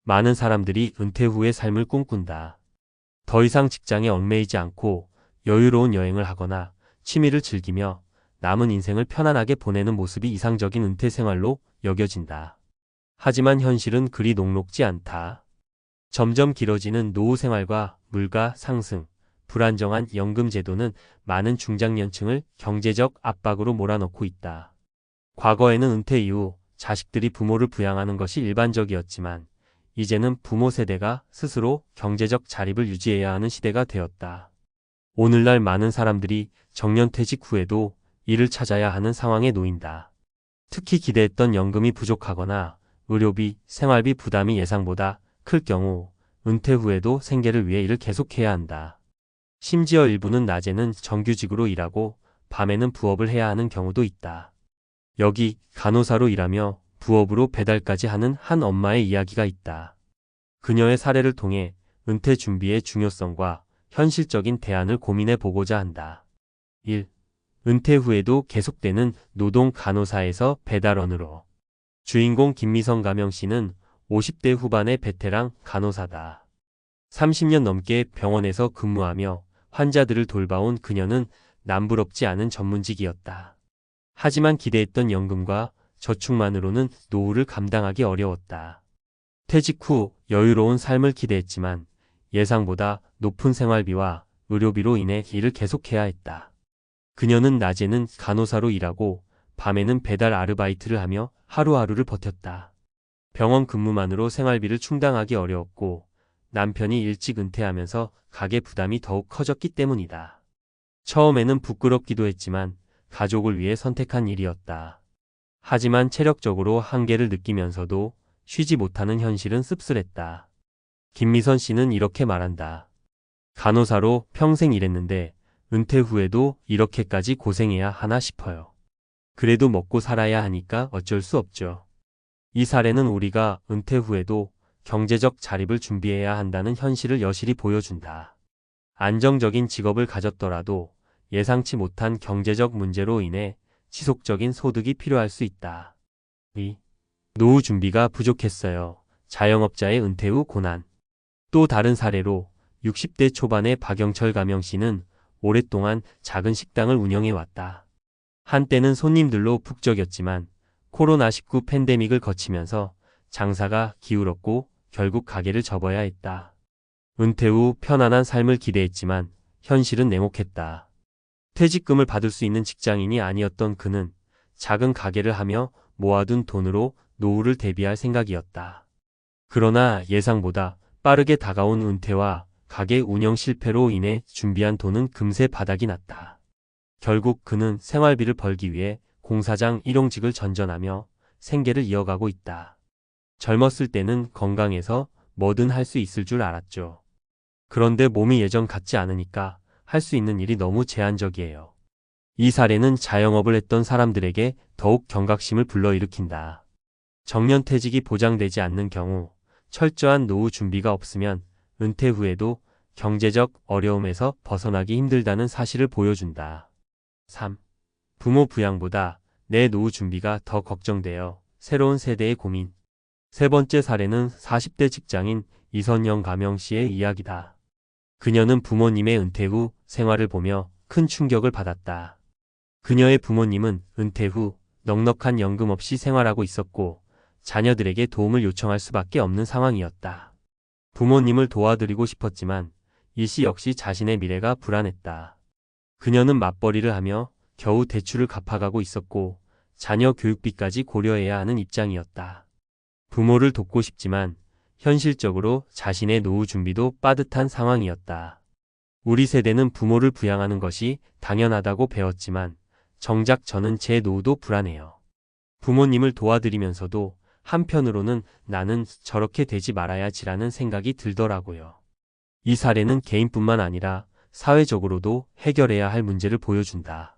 많은 사람들이 은퇴 후의 삶을 꿈꾼다. 더 이상 직장에 얽매이지 않고 여유로운 여행을 하거나 취미를 즐기며 남은 인생을 편안하게 보내는 모습이 이상적인 은퇴 생활로 여겨진다. 하지만 현실은 그리 녹록지 않다. 점점 길어지는 노후 생활과 물가 상승, 불안정한 연금 제도는 많은 중장년층을 경제적 압박으로 몰아넣고 있다. 과거에는 은퇴 이후 자식들이 부모를 부양하는 것이 일반적이었지만 이제는 부모 세대가 스스로 경제적 자립을 유지해야 하는 시대가 되었다. 오늘날 많은 사람들이 정년퇴직 후에도 일을 찾아야 하는 상황에 놓인다. 특히 기대했던 연금이 부족하거나 의료비, 생활비 부담이 예상보다 클 경우 은퇴 후에도 생계를 위해 일을 계속해야 한다. 심지어 일부는 낮에는 정규직으로 일하고 밤에는 부업을 해야 하는 경우도 있다. 여기 간호사로 일하며 부업으로 배달까지 하는 한 엄마의 이야기가 있다. 그녀의 사례를 통해 은퇴 준비의 중요성과 현실적인 대안을 고민해 보고자 한다. 1. 은퇴 후에도 계속되는 노동 간호사에서 배달원으로. 주인공 김미성 가명 씨는 50대 후반의 베테랑 간호사다. 30년 넘게 병원에서 근무하며 환자들을 돌봐온 그녀는 남부럽지 않은 전문직이었다. 하지만 기대했던 연금과 저축만으로는 노후를 감당하기 어려웠다. 퇴직 후 여유로운 삶을 기대했지만 예상보다 높은 생활비와 의료비로 인해 일을 계속해야 했다. 그녀는 낮에는 간호사로 일하고 밤에는 배달 아르바이트를 하며 하루하루를 버텼다. 병원 근무만으로 생활비를 충당하기 어려웠고 남편이 일찍 은퇴하면서 가계 부담이 더욱 커졌기 때문이다. 처음에는 부끄럽기도 했지만 가족을 위해 선택한 일이었다. 하지만 체력적으로 한계를 느끼면서도 쉬지 못하는 현실은 씁쓸했다. 김미선 씨는 이렇게 말한다. 간호사로 평생 일했는데 은퇴 후에도 이렇게까지 고생해야 하나 싶어요. 그래도 먹고 살아야 하니까 어쩔 수 없죠. 이 사례는 우리가 은퇴 후에도 경제적 자립을 준비해야 한다는 현실을 여실히 보여준다. 안정적인 직업을 가졌더라도 예상치 못한 경제적 문제로 인해 지속적인 소득이 필요할 수 있다. 2. 노후 준비가 부족했어요. 자영업자의 은퇴 후 고난. 또 다른 사례로 60대 초반의 박영철 가명 씨는 오랫동안 작은 식당을 운영해왔다. 한때는 손님들로 북적였지만 코로나19 팬데믹을 거치면서 장사가 기울었고 결국 가게를 접어야 했다. 은퇴 후 편안한 삶을 기대했지만 현실은 냉혹했다. 퇴직금을 받을 수 있는 직장인이 아니었던 그는 작은 가게를 하며 모아둔 돈으로 노후를 대비할 생각이었다. 그러나 예상보다 빠르게 다가온 은퇴와 가게 운영 실패로 인해 준비한 돈은 금세 바닥이 났다. 결국 그는 생활비를 벌기 위해 공사장 일용직을 전전하며 생계를 이어가고 있다. 젊었을 때는 건강해서 뭐든 할 수 있을 줄 알았죠. 그런데 몸이 예전 같지 않으니까 할 수 있는 일이 너무 제한적이에요. 이 사례는 자영업을 했던 사람들에게 더욱 경각심을 불러일으킨다. 정년퇴직이 보장되지 않는 경우 철저한 노후 준비가 없으면 은퇴 후에도 경제적 어려움에서 벗어나기 힘들다는 사실을 보여준다. 3. 부모 부양보다 내 노후 준비가 더 걱정되어 새로운 세대의 고민. 세 번째 사례는 40대 직장인 이선영 가명 씨의 이야기다. 그녀는 부모님의 은퇴 후 생활을 보며 큰 충격을 받았다. 그녀의 부모님은 은퇴 후 넉넉한 연금 없이 생활하고 있었고 자녀들에게 도움을 요청할 수밖에 없는 상황이었다. 부모님을 도와드리고 싶었지만 일시 역시 자신의 미래가 불안했다. 그녀는 맞벌이를 하며 겨우 대출을 갚아가고 있었고 자녀 교육비까지 고려해야 하는 입장이었다. 부모를 돕고 싶지만 현실적으로 자신의 노후 준비도 빠듯한 상황이었다. 우리 세대는 부모를 부양하는 것이 당연하다고 배웠지만 정작 저는 제 노후도 불안해요. 부모님을 도와드리면서도 한편으로는 나는 저렇게 되지 말아야지라는 생각이 들더라고요. 이 사례는 개인뿐만 아니라 사회적으로도 해결해야 할 문제를 보여준다.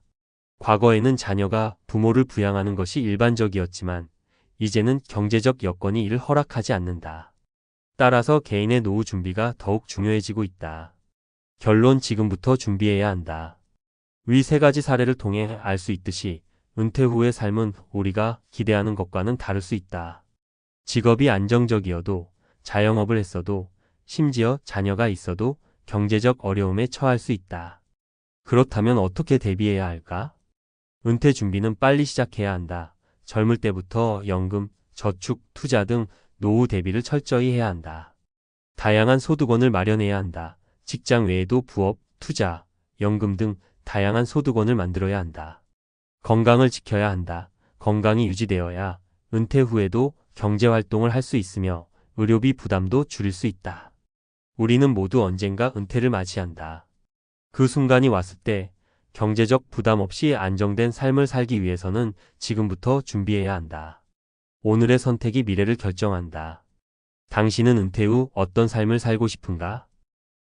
과거에는 자녀가 부모를 부양하는 것이 일반적이었지만 이제는 경제적 여건이 이를 허락하지 않는다. 따라서 개인의 노후 준비가 더욱 중요해지고 있다. 결론 지금부터 준비해야 한다. 위 세 가지 사례를 통해 알 수 있듯이 은퇴 후의 삶은 우리가 기대하는 것과는 다를 수 있다. 직업이 안정적이어도 자영업을 했어도, 심지어 자녀가 있어도 경제적 어려움에 처할 수 있다. 그렇다면 어떻게 대비해야 할까? 은퇴 준비는 빨리 시작해야 한다. 젊을 때부터 연금, 저축, 투자 등 노후 대비를 철저히 해야 한다. 다양한 소득원을 마련해야 한다. 직장 외에도 부업, 투자, 연금 등 다양한 소득원을 만들어야 한다. 건강을 지켜야 한다. 건강이 유지되어야 은퇴 후에도 경제활동을 할 수 있으며 의료비 부담도 줄일 수 있다. 우리는 모두 언젠가 은퇴를 맞이한다. 그 순간이 왔을 때 경제적 부담 없이 안정된 삶을 살기 위해서는 지금부터 준비해야 한다. 오늘의 선택이 미래를 결정한다. 당신은 은퇴 후 어떤 삶을 살고 싶은가?